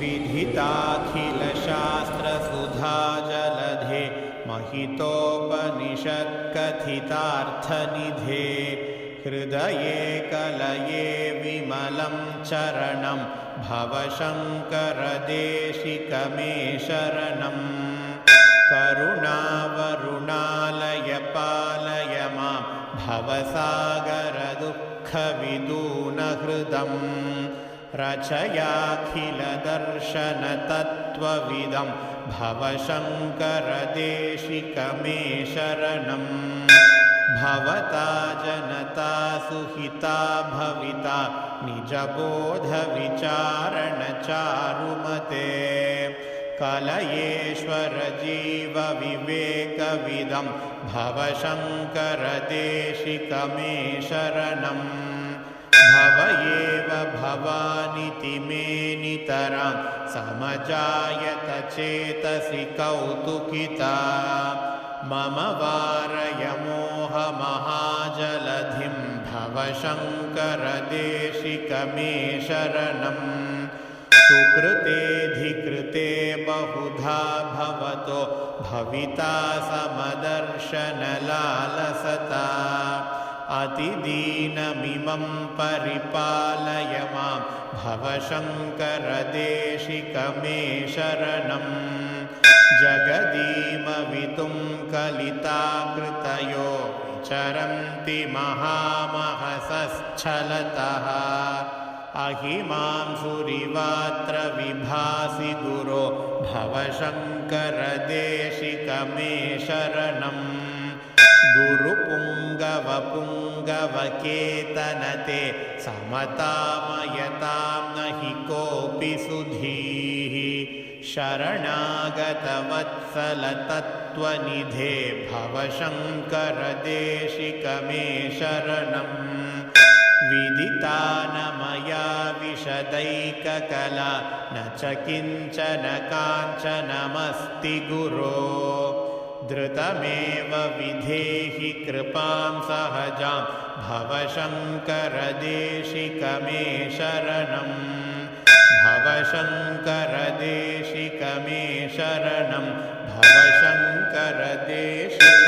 विधिताखिलशास्त्रसुधा जलधे महितोपनिषत्कथितार्थनिधे हृदये कलये विमलं चरणं भवशङ्करदेशिकमे शरणं करुणावरुणालय पालय मां भवसागरदुःखविदूनहृदं रचयाखिलदर्शनतत्त्वविदं भवशङ्करदेशिकमे शरणं भवता जनता सुहिता भविता निजबोधविचारणचारुमते कलयेश्वर जीवविवेकविदं भवशङ्करदेशिकमे शरणं भव एव भवानिति मे नितरां समजायत चेतसि कौतुकिता मम वारय मोहमहाजलधिं भवशङ्करदेशिकमे शरणं सुकृतेऽधिकृते बहुधा भवतो भविता समदर्शनलालसता अतिदीनमिमं परिपालय मां भवशङ्करदेशिकमे शरणं जगदीमवितुं कलिताकृतयो विचरन्ति महामहसश्चलतः अहिमांसुरिवात्र विभासि गुरो भवशङ्करदेशिकमे शरणं गुरुपुङ्गवपुङ्गवकेतनते समतामयतां न हि कोऽपि सुधीः शरणागतवत्सलतत्त्वनिधे भवशङ्करदेशिकमे शरणं विदिता न मया विशदैककला न च किञ्चन काञ्चनमस्ति गुरो धृतमेव विधेहि कृपां सहजां भवशङ्करदेशिकमे शरणं भवशङ्करदेशिकमे शरणं भवशङ्करदेशिकमे